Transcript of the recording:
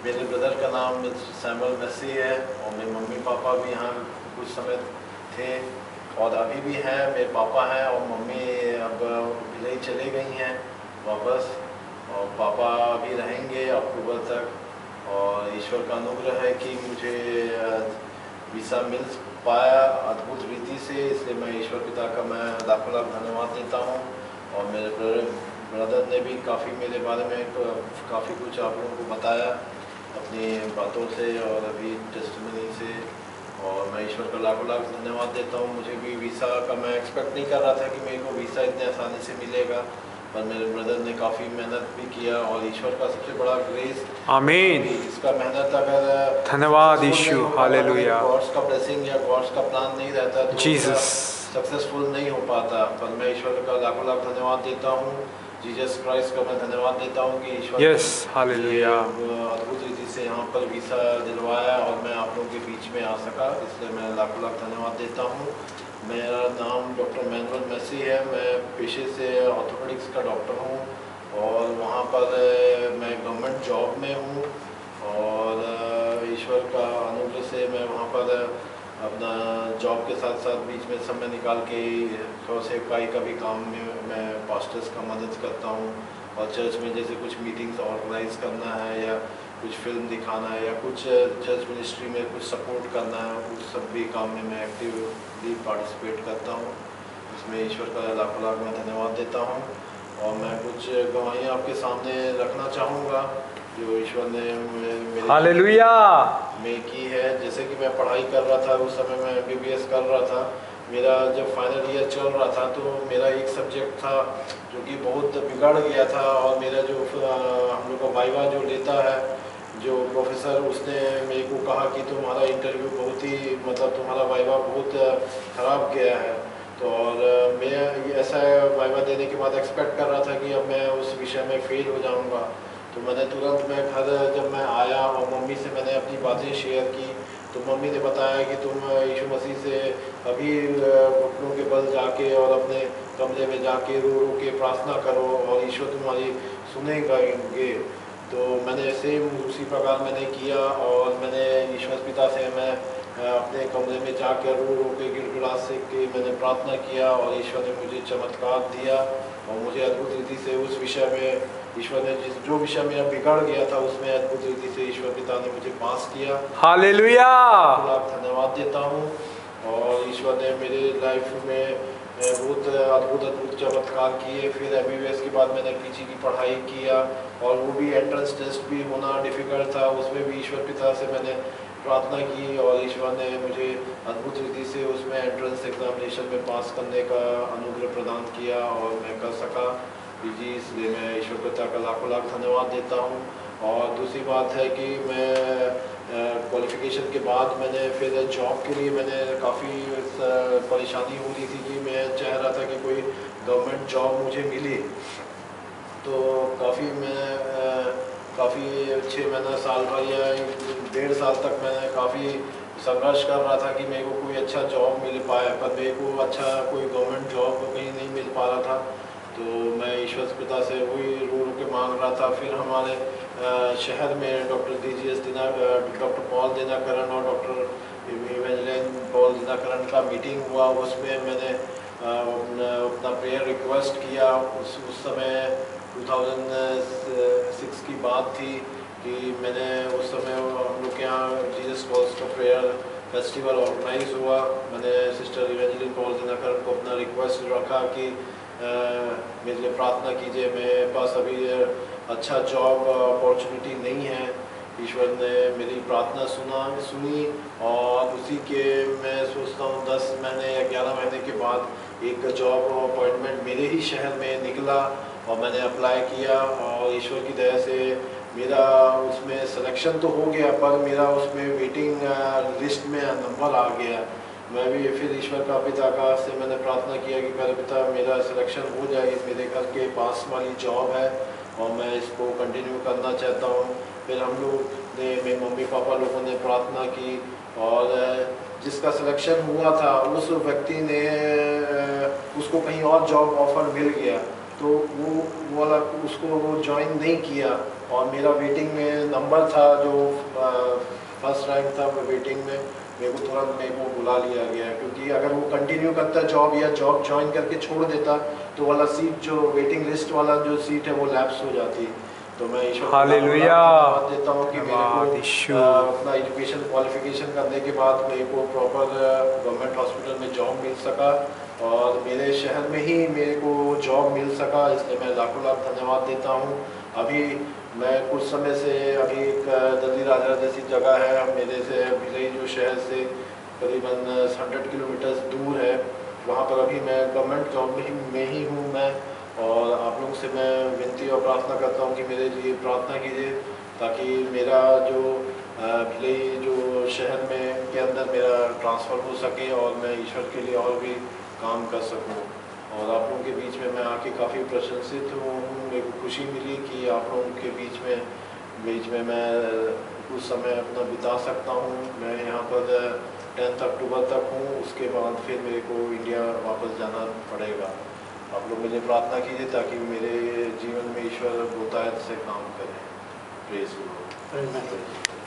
मेरे ब्रदर का नाम सैमुअल मैसी है और मेरे मम्मी पापा भी यहाँ कुछ समय थे और अभी भी हैं। मेरे पापा हैं और मम्मी अब भिलाई चले गई हैं वापस, और पापा अभी रहेंगे अक्टूबर तक। और ईश्वर का अनुग्रह है कि मुझे वीज़ा मिल पाया अद्भुत रीति से, इसलिए मैं ईश्वर पिता का मैं लाखों लाख धन्यवाद देता हूँ। और मेरे ब्रदर ने भी काफ़ी मेरे बारे में काफ़ी कुछ आप लोगों को बताया अपनी बातों से और अभी टेस्टिमनी से, और मैं ईश्वर का लाखों लाख धन्यवाद देता हूँ। मुझे भी वीज़ा का मैं एक्सपेक्ट नहीं कर रहा था कि मेरे को वीज़ा इतने आसानी से मिलेगा, पर मेरे ब्रदर ने काफ़ी मेहनत भी किया और ईश्वर का सबसे बड़ा ग्रेस, आमीन, इसका मेहनत अगर धन्यवाद यीशु, हालेलुया, गॉड्स का ब्लेसिंग या गॉड्स का प्लान नहीं रहता तो जीसस, सक्सेसफुल नहीं हो पाता। पर मैं ईश्वर का लाखों लाख धन्यवाद देता हूँ। जीसस क्राइस्ट का मैं धन्यवाद देता हूँ कि ईश्वर यस, हालेलुया, अद्भुत रीति से यहाँ पर वीज़ा दिलवाया और मैं आप लोगों के बीच में आ सका, इसलिए मैं लाखों लाख धन्यवाद देता हूँ। मेरा नाम डॉक्टर मैनुअल मैसी है। मैं पेशे से ऑर्थोपेडिक्स का डॉक्टर हूँ और वहाँ पर मैं गवर्नमेंट जॉब में हूँ, और ईश्वर का अनुग्रह से मैं वहाँ पर अपना जॉब के साथ साथ बीच में समय निकाल के थोड़ा से सेवकाई का भी काम में मैं पास्टर्स का मदद करता हूँ। और चर्च में जैसे कुछ मीटिंग्स ऑर्गेनाइज करना है या कुछ फिल्म दिखाना है या कुछ चर्च मिनिस्ट्री में कुछ सपोर्ट करना है, उस सब भी काम में मैं एक्टिवली पार्टिसिपेट करता हूँ। इसमें ईश्वर का लाखों लाख मैं धन्यवाद देता हूँ। और मैं कुछ गवाहियाँ आपके सामने रखना चाहूँगा जो ईश्वर ने मेरे हालेलुया में की है। जैसे कि मैं पढ़ाई कर रहा था, उस समय मैं MBBS कर रहा था। मेरा जब फाइनल ईयर चल रहा था तो मेरा एक सब्जेक्ट था जो कि बहुत बिगड़ गया था, और मेरा जो हम लोग का वाइवा जो लेता है जो प्रोफेसर, उसने मेरे को कहा कि तुम्हारा इंटरव्यू बहुत ही तुम्हारा वाइवा बहुत ख़राब गया है। तो और मैं ऐसा वाइवा देने के बाद एक्सपेक्ट कर रहा था कि अब मैं उस विषय में फेल हो जाऊँगा। तो मैंने तुरंत मैं घर जब मैं आया और मम्मी से मैंने अपनी बातें शेयर की, तो मम्मी ने बताया कि तुम यीशु मसीह से अभी घुटनों के बल जाके और अपने कमरे में जाके रो रो के प्रार्थना करो और ईश्वर तुम्हारी सुनेंगे। तो मैंने सेम उसी प्रकार मैंने किया और मैंने ईश्वर पिता से मैं अपने कमरे में जाकर रो रो के गिड़गिड़ा से के मैंने प्रार्थना किया, और ईश्वर ने मुझे चमत्कार दिया और मुझे अद्भुत रीति से उस विषय में ईश्वर ने जो विषय मेरा बिगड़ गया था उसमें अद्भुत रीति से ईश्वर पिता ने मुझे पास किया। हालेलुया, धन्यवाद देता हूँ। और ईश्वर ने मेरे लाइफ में बहुत अद्भुत चमत्कार किए। फिर MBBS के बाद मैंने PG की पढ़ाई किया और वो भी एंट्रेंस टेस्ट भी होना डिफ़िकल्ट था, उसमें भी ईश्वर पिता से मैंने प्रार्थना की और ईश्वर ने मुझे अद्भुत रीति से उसमें एंट्रेंस एग्जामिनेशन में पास करने का अनुग्रह प्रदान किया और मैं कर सका PG। इसलिए मैं ईश्वर पिता का लाखों लाख धन्यवाद देता हूँ। और दूसरी बात है कि मैं क्वालिफ़िकेशन के बाद मैंने फिर जॉब के लिए मैंने काफ़ी परेशानी हो रही थी कि मैं चाह रहा था कि कोई गवर्नमेंट जॉब मुझे मिले। तो काफ़ी 6 महीना साल भर या 1.5 साल तक मैंने काफ़ी संघर्ष कर रहा था कि मेरे को कोई अच्छा जॉब मिल पाए, पर मेरे को अच्छा कोई गवर्नमेंट जॉब कहीं नहीं मिल पा रहा था। तो मैं ईश्वर पिता से वही रो रो के मांग रहा था। फिर हमारे शहर में डॉक्टर पॉल दिनाकरण और डॉक्टर इवेंजेलिन पॉल दिनाकरण का मीटिंग हुआ, उसमें मैंने अपना प्रेयर रिक्वेस्ट किया। उस समय 2006 की बात थी कि मैंने उस समय हम लोग के यहाँ जीसस कॉल्स का प्रेयर फेस्टिवल ऑर्गेनाइज हुआ। मैंने सिस्टर इवेंजेलिन पॉल दिनाकरण को अपना रिक्वेस्ट रखा कि मेरे लिए प्रार्थना कीजिए, मेरे पास अभी अच्छा जॉब अपॉर्चुनिटी नहीं है। ईश्वर ने मेरी प्रार्थना सुनी और उसी के मैं सोचता हूँ 10 महीने या 11 महीने के बाद एक जॉब अपॉइंटमेंट मेरे ही शहर में निकला और मैंने अप्लाई किया और ईश्वर की दया से मेरा उसमें सिलेक्शन तो हो गया, पर मेरा उसमें वेटिंग लिस्ट में नंबर आ गया। मैं भी फिर ईश्वर का पिता का से मैंने प्रार्थना किया कि मेरे पिता मेरा सिलेक्शन हो जाए, मेरे घर के पास वाली जॉब है और मैं इसको कंटिन्यू करना चाहता हूँ। फिर हम लोग ने मेरे मम्मी पापा लोगों ने प्रार्थना की और जिसका सिलेक्शन हुआ था उस व्यक्ति ने उसको कहीं और जॉब ऑफर मिल गया, तो वो वाला उसको वो ज्वाइन नहीं किया और मेरा वेटिंग में नंबर था जो फर्स्ट रैंक था वेटिंग में, मेरे को तुरंत मेरे को बुला लिया गया, क्योंकि अगर वो कंटिन्यू करता जॉब या जॉब ज्वाइन करके छोड़ देता तो वाला सीट जो वेटिंग लिस्ट वाला जो सीट है वो लैप्स हो जाती। तो मैं ईश्वर को हालेलुया। धन्यवाद देता हूँ कि मेरे धन्यवाद को यीशु। अपना एजुकेशन क्वालिफिकेशन करने के बाद मेरे को प्रॉपर गवर्नमेंट हॉस्पिटल में जॉब मिल सका और मेरे शहर में ही मेरे को जॉब मिल सका, इसलिए मैं लाखों लाख धन्यवाद देता हूँ। अभी मैं कुछ समय से अभी एक दल्ली राजा जैसी जगह है मेरे से भिलई जो शहर से करीबन 100 किलोमीटर दूर है, वहाँ पर अभी मैं गवर्नमेंट जॉब में ही हूँ मैं। और आप लोगों से मैं विनती और प्रार्थना करता हूँ कि मेरे लिए प्रार्थना कीजिए ताकि मेरा जो भिलई जो शहर में के अंदर मेरा ट्रांसफ़र हो सके और मैं ईश्वर के लिए और भी काम कर सकूँ। और आप लोगों के बीच में मैं आके काफ़ी प्रशंसित हूँ, मेरे को खुशी मिली कि आप लोगों के बीच में मैं कुछ समय अपना बिता सकता हूँ। मैं यहाँ पर 10 अक्टूबर तक हूँ, उसके बाद फिर मेरे को इंडिया वापस जाना पड़ेगा। आप लोग मुझे प्रार्थना कीजिए ताकि मेरे जीवन में ईश्वर बहुतायत से काम करें। Praise the Lord.